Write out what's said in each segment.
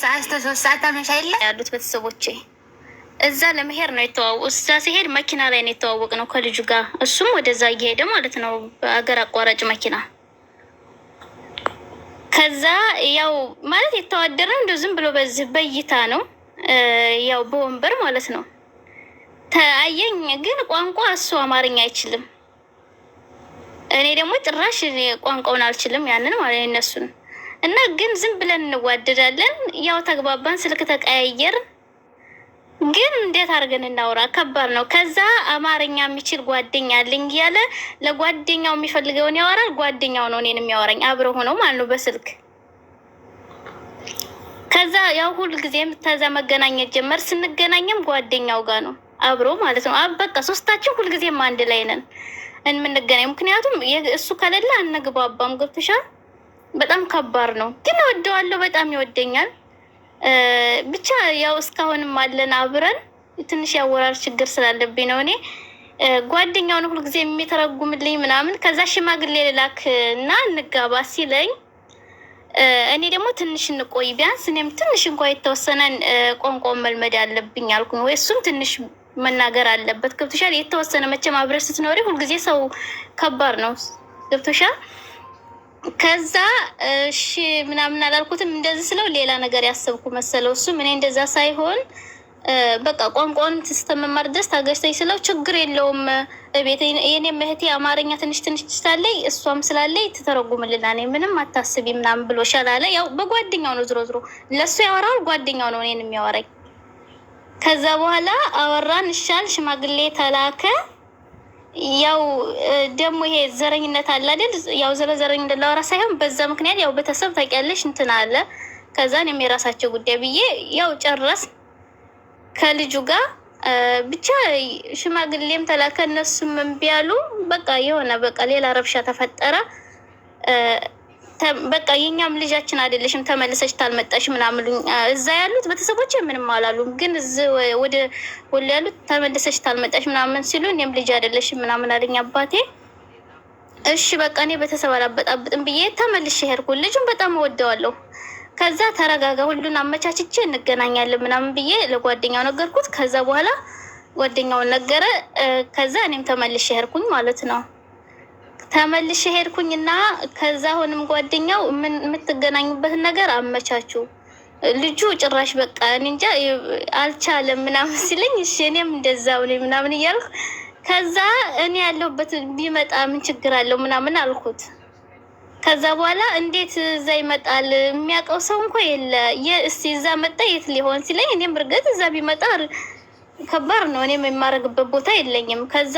ሰዓት እስከ 3 ሰዓት አመሻ አይደለ ያሉት ቤተሰቦቼ እዛ ለመሄድ ነው የተዋወቁ። እዛ ሲሄድ መኪና ላይ ነው የተዋወቅ ነው ከልጁ ጋር። እሱም ወደዛ እየሄደ ማለት ነው በአገር አቋራጭ መኪና። ከዛ ያው ማለት የተዋደረ እንደው ዝም ብሎ በዚህ በእይታ ነው ያው በወንበር ማለት ነው ተአየኝ። ግን ቋንቋ እሱ አማርኛ አይችልም። እኔ ደግሞ ጭራሽ ቋንቋውን አልችልም ያንን ማለት እነሱን እና ግን ዝም ብለን እንዋደዳለን። ያው ተግባባን፣ ስልክ ተቀያየር። ግን እንዴት አድርገን እናውራ? ከባድ ነው። ከዛ አማርኛ የሚችል ጓደኛ አለኝ እያለ ለጓደኛው የሚፈልገውን ያወራል። ጓደኛው ነው እኔን የሚያወራኝ አብረው ሆነው ማለት ነው በስልክ። ከዛ ያው ሁል ጊዜም ተዛ መገናኘት ጀመር። ስንገናኝም ጓደኛው ጋር ነው አብሮ ማለት ነው። በቃ ሶስታችን ሁል ጊዜም አንድ ላይ ነን እንምንገናኝ። ምክንያቱም እሱ ከሌለ አንግባባም። ገብቶሻል? በጣም ከባድ ነው። ግን እወደዋለሁ፣ በጣም ይወደኛል። ብቻ ያው እስካሁንም አለን አብረን። ትንሽ ያወራር ችግር ስላለብኝ ነው እኔ ጓደኛውን ሁሉ ጊዜ የሚተረጉምልኝ ምናምን። ከዛ ሽማግሌ ልላክ እና እንጋባ ሲለኝ እኔ ደግሞ ትንሽ እንቆይ ቢያንስ እኔም ትንሽ እንኳን የተወሰነን ቋንቋውን መልመድ አለብኝ አልኩኝ። ወይ እሱም ትንሽ መናገር አለበት። ገብቶሻል? የተወሰነ መቼም አብረሽ ስትኖሪ ሁልጊዜ ሰው ከባድ ነው። ገብቶሻል? ከዛ እሺ ምናምን አላልኩትም። እንደዚህ ስለው ሌላ ነገር ያሰብኩ መሰለው። እሱም እኔ እንደዛ ሳይሆን በቃ ቋንቋውን ስተመማር ድረስ ታገስተኝ ስለው ችግር የለውም ቤት የኔም እህቴ አማርኛ ትንሽ ትችላለች፣ እሷም ስላለኝ ትተረጉምልና እኔ ምንም አታስቢ ምናምን ብሎሻል አለ። ያው በጓደኛው ነው ዝሮ ዝሮ ለሱ ያወራው ጓደኛው ነው እኔን የሚያወራኝ። ከዛ በኋላ አወራን፣ እሻል ሽማግሌ ተላከ። ያው ደግሞ ይሄ ዘረኝነት አለ አይደል? ያው ዘረኝነት ላወራ ሳይሆን በዛ ምክንያት ያው ቤተሰብ ታውቂያለሽ እንትን አለ። ከዛ እኔም የራሳቸው ጉዳይ ብዬ ያው ጨረስ ከልጁ ጋር ብቻ ሽማግሌም ተላከ። እነሱም እምቢ አሉ። በቃ የሆነ በቃ ሌላ ረብሻ ተፈጠረ። በቃ የኛም ልጃችን አይደለሽም ተመልሰሽ ታልመጣሽ ምናምን እዛ ያሉት ቤተሰቦች ምንም አላሉም። ግን እዚህ ወደ ወሎ ያሉት ተመልሰሽ ታልመጣሽ ምናምን ሲሉ እኔም ልጅ አይደለሽም ምናምን አለኝ አባቴ። እሺ በቃ እኔ ቤተሰብ አላበጣብጥም ብዬ ተመልሼ ሄድኩ። ልጁን በጣም እወደዋለሁ። ከዛ ተረጋጋ፣ ሁሉን አመቻችቼ እንገናኛለን ምናምን ብዬ ለጓደኛው ነገርኩት። ከዛ በኋላ ጓደኛውን ነገረ። ከዛ እኔም ተመልሼ ሄድኩኝ ማለት ነው። ተመልሼ ሄድኩኝና ከዛ አሁንም ጓደኛው የምትገናኙበትን ነገር አመቻቹ። ልጁ ጭራሽ በቃ እኔ እንጃ አልቻለም ምናምን ሲለኝ እሺ እኔም እንደዛው ነኝ ምናምን እያልኩ ከዛ እኔ ያለሁበት ቢመጣ ምን ችግር አለው ምናምን አልኩት። ከዛ በኋላ እንዴት እዛ ይመጣል? የሚያውቀው ሰው እንኳን የለ። እስቲ እዛ መጣ የት ሊሆን ሲለኝ እኔም እርግጥ እዛ ቢመጣ ከባድ ነው፣ እኔም የማረግበት ቦታ የለኝም። ከዛ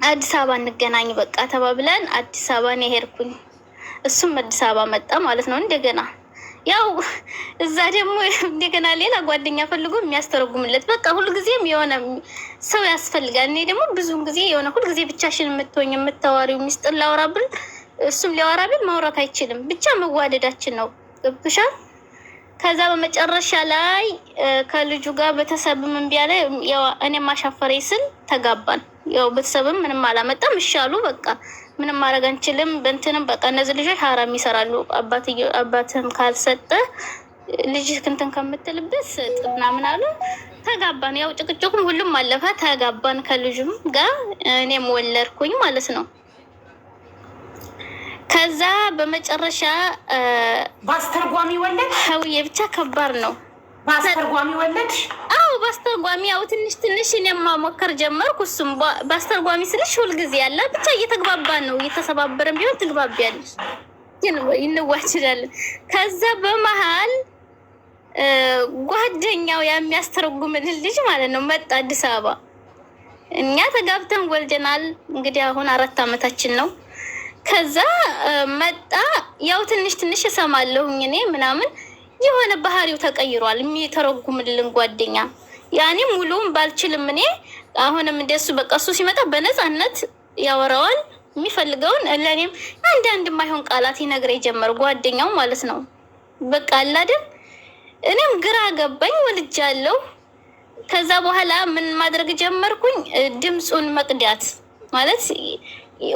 አዲስ አበባ እንገናኝ በቃ ተባብለን አዲስ አበባ ነው ሄድኩኝ። እሱም አዲስ አበባ መጣ ማለት ነው። እንደገና ያው እዛ ደግሞ እንደገና ሌላ ጓደኛ ፈልጎ የሚያስተረጉምለት በቃ ሁልጊዜም የሆነ ሰው ያስፈልጋል። እኔ ደግሞ ብዙውን ጊዜ የሆነ ሁልጊዜ ብቻሽን የምትሆኝ የምታዋሪው ሚስጥር ላወራብል እሱም ሊያወራብል ማውራት አይችልም። ብቻ መዋደዳችን ነው። ገብቶሻል? ከዛ በመጨረሻ ላይ ከልጁ ጋር ቤተሰብም እምቢ አለ። ያው እኔም አሻፈረኝ ስል ተጋባን። ያው ቤተሰብም ምንም አላመጣም። እሻሉ በቃ ምንም ማድረግ አንችልም። በእንትንም በቃ እነዚህ ልጆች ሀራም ይሰራሉ። አባትህም ካልሰጠ ልጅ እንትን ከምትልበት ስጥ ምናምን አሉ። ተጋባን። ያው ጭቅጭቁም ሁሉም አለፈ። ተጋባን ከልጁም ጋር እኔም ወለድኩኝ ማለት ነው። ከዛ በመጨረሻ ባስተርጓሚ ወለድ ሀውዬ ብቻ ከባድ ነው። ባስተርጓሚ ወለድ? አዎ ባስተርጓሚ። ያው ትንሽ እኔም ማሞከር ጀመርኩ። እሱም ባስተርጓሚ ስልሽ ሁልጊዜ ያለ ብቻ እየተግባባን ነው። እየተሰባበረን ቢሆን ትግባቢያለሽ፣ ግን እንዋችላለን። ከዛ በመሀል ጓደኛው የሚያስተረጉምልን ልጅ ማለት ነው መጣ አዲስ አበባ። እኛ ተጋብተን ወልደናል። እንግዲህ አሁን 4 ዓመታችን ነው። ከዛ መጣ። ያው ትንሽ እሰማለሁኝ እኔ ምናምን የሆነ ባህሪው ተቀይሯል። የሚተረጉምልን ጓደኛ ያኔ ሙሉውን ባልችልም እኔ አሁንም እንደሱ በቃ እሱ ሲመጣ በነፃነት ያወራዋል የሚፈልገውን። ለእኔም አንዳንድ የማይሆን ቃላት ይነግረኝ ጀመር ጓደኛው ማለት ነው። በቃ አላደም እኔም ግራ ገባኝ። ወልጃለሁ። ከዛ በኋላ ምን ማድረግ ጀመርኩኝ? ድምፁን መቅዳት ማለት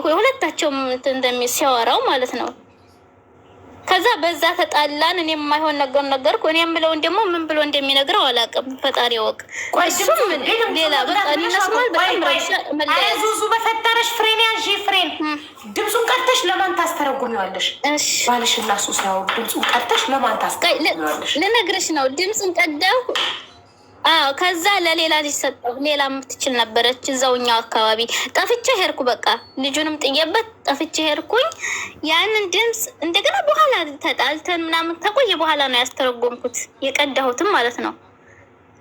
ሁለታቸውም ሲያወራው ማለት ነው። ከዛ በዛ ተጣላን። እኔ የማይሆን ነገር ነገርኩ። እኔ የምለውን ደግሞ ምን ብሎ እንደሚነግረው አላውቅም። ፈጣሪ ወቅ እሱም ሌላ በቃ እነሱማል በጣም ረብሻ መለያ ዙዙ በፈጠረሽ ፍሬን ያዥ ፍሬን ድምፁን ቀርተሽ ለማን ታስተረጉሚዋለሽ? ባልሽ እና እሱ ሲያወሩ ድምፁን ቀርተሽ ለማን ታስተረጉሚዋለሽ? ልነግርሽ ነው። ድምፁን ቀዳሁ። አዎ ከዛ ለሌላ ልጅ ሰጠሁ። ሌላ የምትችል ነበረች እዛውኛው አካባቢ። ጠፍቼ ሄድኩ። በቃ ልጁንም ጥዬበት ጠፍቼ ሄድኩኝ። ያንን ድምፅ እንደገና በኋላ ተጣልተን ምናምን ተቆየ በኋላ ነው ያስተረጎምኩት የቀዳሁትም ማለት ነው።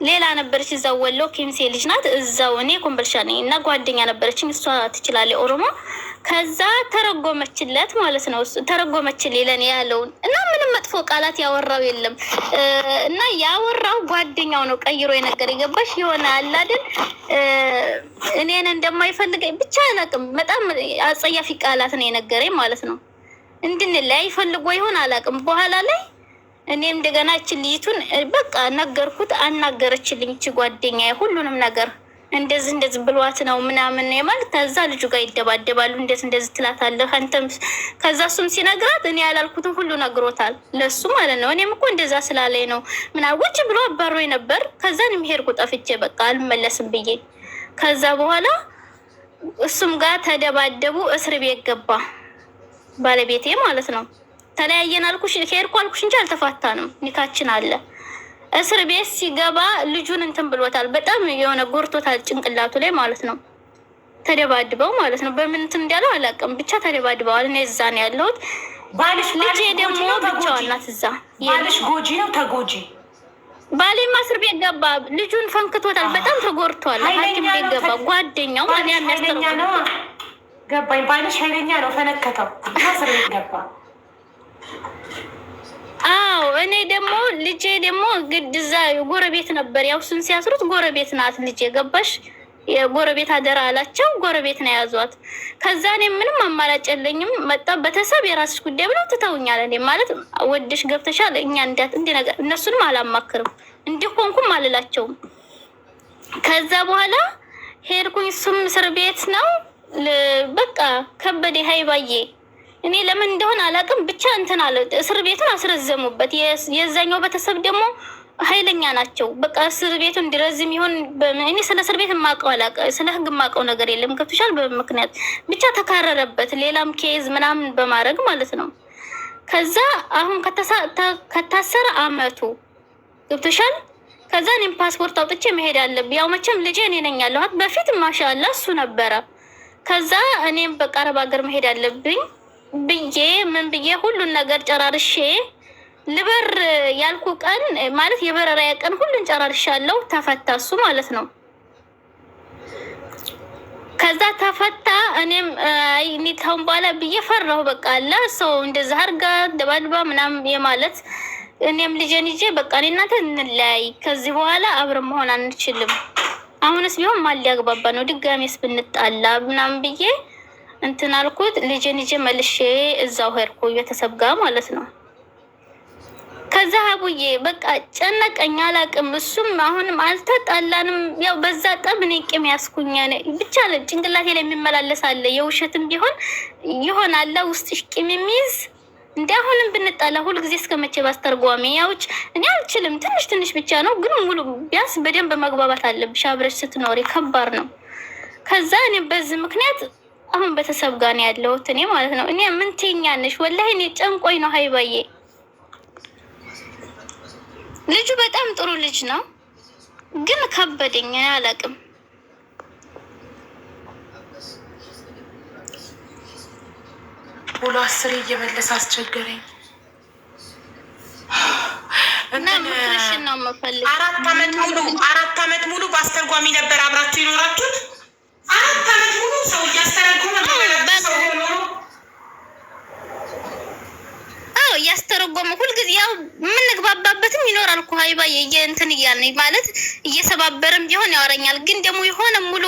ሌላ ነበረች እዛው ወሎ ኬሚሴ ልጅ ናት። እዛው እኔ ኮምቦልቻ ነኝ እና ጓደኛ ነበረችኝ። እሷ ትችላለች ኦሮሞ። ከዛ ተረጎመችለት ማለት ነው። ተረጎመችልኝ ለኔ ያለውን እና ምንም መጥፎ ቃላት ያወራው የለም። እና ያወራው ጓደኛው ነው ቀይሮ የነገር የገባሽ የሆነ አላድን እኔን እንደማይፈልገኝ ብቻ አላውቅም። በጣም አጸያፊ ቃላት ነው የነገረኝ ማለት ነው። እንድንለያይ ፈልጎ ይሆን አላውቅም። በኋላ ላይ እኔም እንደገና እቺ ልጅቱን በቃ ነገርኩት። አናገረችልኝ እቺ ጓደኛዬ ሁሉንም ነገር እንደዚህ ብሏት ነው ምናምን ማለት። ከዛ ልጁ ጋር ይደባደባሉ። እንደዚህ ትላታለህ አንተም። ከዛ እሱም ሲነግራት እኔ ያላልኩትን ሁሉ ነግሮታል ለሱ ማለት ነው። እኔም እኮ እንደዛ ስላለኝ ነው ምናምን ውጭ ብሎ አባሮኝ ነበር። ከዛ እኔም ሄድኩ ጠፍቼ በቃ አልመለስም ብዬ። ከዛ በኋላ እሱም ጋር ተደባደቡ። እስር ቤት ገባ ባለቤቴ ማለት ነው። ተለያየን አልኩሽ ሄድኩ አልኩሽ እንጂ አልተፋታንም። ኒካችን አለ። እስር ቤት ሲገባ ልጁን እንትን ብሎታል። በጣም የሆነ ጎርቶታል ጭንቅላቱ ላይ ማለት ነው። ተደባድበው ማለት ነው። በምን እንትን እንዳለው አላውቅም። ብቻ ተደባድበዋል። እኔ እዛ ነው ያለሁት። ልጄ ደግሞ ብቻዋን ናት እዛ። ባልሽ ጎጂ ነው ተጎጂ? ባሌማ እስር ቤት ገባ። ልጁን ፈንክቶታል። በጣም ተጎርቷል። ሐኪም ቤት ገባ። ጓደኛው ማለት ኃይለኛ ነው። ገባኝ። ባልሽ ኃይለኛ ነው። ፈነከተው እስር ቤት ገባ። አዎ እኔ ደግሞ ልጄ ደግሞ ግድ እዛ ጎረቤት ነበር። ያው እሱን ሲያስሩት ጎረቤት ናት ልጄ ገባሽ? የጎረቤት አደራ አላቸው። ጎረቤት ነው የያዟት። ከዛ እኔ ምንም አማራጭ የለኝም። መጣ ቤተሰብ የራስሽ ጉዳይ ብለው ትተውኛል። እኔ ማለት ወደሽ ገብተሻል እኛ እንደ ነገር እነሱንም አላማክርም እንዲሆንኩም አልላቸውም። ከዛ በኋላ ሄድኩኝ። እሱም እስር ቤት ነው። በቃ ከበደ ሀይባዬ እኔ ለምን እንደሆነ አላውቅም። ብቻ እንትን አለ። እስር ቤቱን አስረዘሙበት። የዛኛው ቤተሰብ ደግሞ ኃይለኛ ናቸው። በቃ እስር ቤቱ እንዲረዝም ይሆን እኔ ስለ እስር ቤት የማውቀው አላውቅም። ስለ ሕግ የማውቀው ነገር የለም። ገብቶሻል? በምክንያት ብቻ ተካረረበት። ሌላም ኬዝ ምናምን በማድረግ ማለት ነው። ከዛ አሁን ከታሰረ አመቱ ገብቶሻል? ከዛ እኔም ፓስፖርት አውጥቼ መሄድ አለብኝ። ያው መቼም ልጄ እኔ ነኝ ያለኋት። በፊት ማሻአላ እሱ ነበረ። ከዛ እኔም በቃ አረብ ሀገር መሄድ አለብኝ ብዬ ምን ብዬ ሁሉን ነገር ጨራርሼ ልበር ያልኩ ቀን ማለት የበረራ ቀን ሁሉን ጨራርሻለሁ። ተፈታ እሱ ማለት ነው። ከዛ ተፈታ። እኔም እኔ ታውን በኋላ ብዬ ፈራሁ። በቃ አለ ሰው እንደዛ አርጋ ደባድባ ምናምን የማለት እኔም ልጄን ይዤ በቃ እኔ እናንተ እንለያይ፣ ከዚህ በኋላ አብረን መሆን አንችልም። አሁንስ ቢሆን ማን ሊያግባባ ነው? ድጋሜስ ብንጣላ ምናምን ብዬ እንትን አልኩት። ልጄን ይዤ መልሼ እዛው ሄድኩ ቤተሰብ ጋር ማለት ነው። ከዛ አቡዬ በቃ ጨነቀኝ። አላውቅም። እሱም አሁንም አልተጣላንም። ያው በዛ ጠብ እኔ ቂም ያስኩኝ ብቻ ጭንቅላቴ ላይ የሚመላለስ አለ። የውሸትም ቢሆን ይሆናል ውስጥሽ ቂም የሚይዝ እንደ አሁንም ብንጣላ ሁልጊዜ እስከመቼ ባስተርጓሚ? ያውጭ እኔ አልችልም። ትንሽ ብቻ ነው ግን ሙሉ ቢያንስ በደንብ መግባባት አለብሽ። አብረሽ ስትኖሪ ከባድ ነው። ከዛ እኔ በዚህ ምክንያት አሁን ቤተሰብ ጋር ነው ያለሁት እኔ ማለት ነው። እኔ ምን ትይኛለሽ? ወላሂ እኔ ጨንቆኝ ነው ሀይባዬ። ልጁ በጣም ጥሩ ልጅ ነው ግን ከበደኝ። አላውቅም። ሁሉ አስሬ እየመለስ አስቸገረኝ እና ምክርሽን ነው የምፈልግ። 4 አመት ሙሉ በአስተርጓሚ ነበር አብራችሁ ይኖራችሁት? 4 አመት ሙሉ ሰው እያስተረጎመ እያስተረጎመ ሁልጊዜ ያው የምንግባባበትም ይኖራል እኮ ሀይባዬ። እንትን እያልን ማለት እየሰባበርም ቢሆን ያወራኛል። ግን ደግሞ የሆነ ሙሉ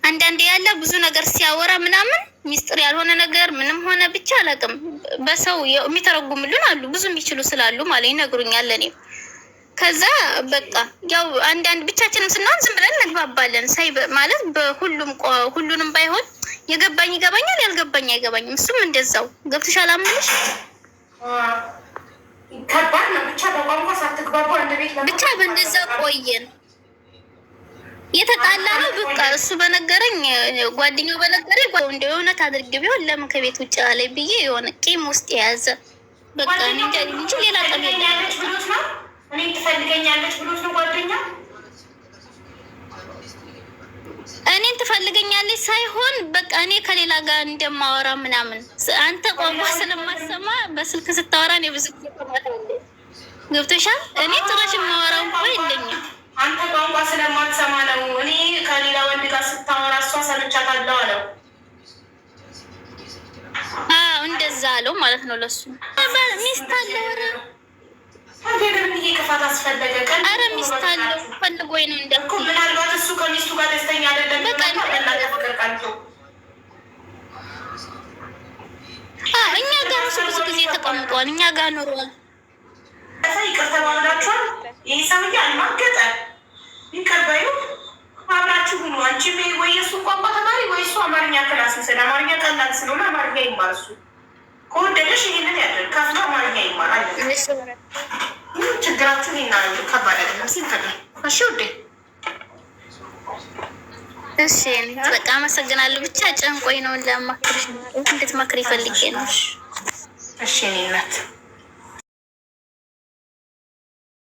አንዳንዴ ያለ ብዙ ነገር ሲያወራ ምናምን ሚስጥር ያልሆነ ነገር ምንም ሆነ ብቻ አላውቅም። በሰው የሚተረጉምልን አሉ ብዙ የሚችሉ ስላሉ ማለት ይነግሩኛል። እኔም ከዛ በቃ ያው አንዳንድ ብቻችንም ስናሆን ዝም ብለን እንግባባለን። ሳይ ማለት ሁሉንም ባይሆን የገባኝ ይገባኛል፣ ያልገባኝ አይገባኝም። እሱም እንደዛው ገብተሻል አምልሽ ከባድ ነው። ብቻ በቋንቋ ሳትግባቡ አንድ ቤት ብቻ በእንደዛ ቆየን። የተጣላ ነው በቃ እሱ በነገረኝ ጓደኛው በነገረኝ እንደ እውነት አድርግ ቢሆን ለምን ከቤት ውጭ አለኝ ብዬ የሆነ ቂም ውስጥ የያዘ በቃ እንጂ ሌላ ጠብ ያለች ብሎት ነው። እኔ ትፈልገኛለች ብሎት ነው ጓደኛ እኔን ትፈልገኛለች ሳይሆን በቃ እኔ ከሌላ ጋር እንደማወራ ምናምን አንተ ቋንቋ ስለማሰማ በስልክ ስታወራ እኔ ብዙ ገብቶሻል። እኔ ጭራሽ የማወራው እንኳ የለኝም። አንተ ቋንቋ ስለማትሰማ ነው። እኔ ከሌላ ወንድ ጋር ስታወራ እሷ ሰምቻታለሁ አለው። እንደዛ አለው ማለት ነው። ለሱ ሚስት አለው። ይሄ ክፋት አስፈለገ? ኧረ ሚስት አለው ፈልጎኝ ነው እንዳልኩ። ምናልባት እሱ ከሚስቱ ጋር ደስተኛ አይደለም። እኛ ጋር እሱ ብዙ ጊዜ ተቀምጧል። እኛ ጋር ኖሯል። ይቅር ተባብላችኋል። ይህ ሰውዬ አልማገጠ ይቅር በይው። አብራችሁ ሁኑ። አንቺ ወይ እሱ ቋንቋ ተማሪ ወይ እሱ አማርኛ ክላስ ውሰድ። አማርኛ ቀላል ስለሆነ አማርኛ ይማር። እሱ ከወደደሽ ይህንን ያደርግ። ከፍቶ አማርኛ ይማራል። ችግራችሁን ይናሉ። ከባድ አይደለም። ሲምፈል እሺ ውዴ። እሺ በቃ አመሰግናለሁ። ብቻ ጨንቆኝ ነው ለማክርሽ እንድትመክሪ ፈልጌ ነው። እሺ እኔ እናት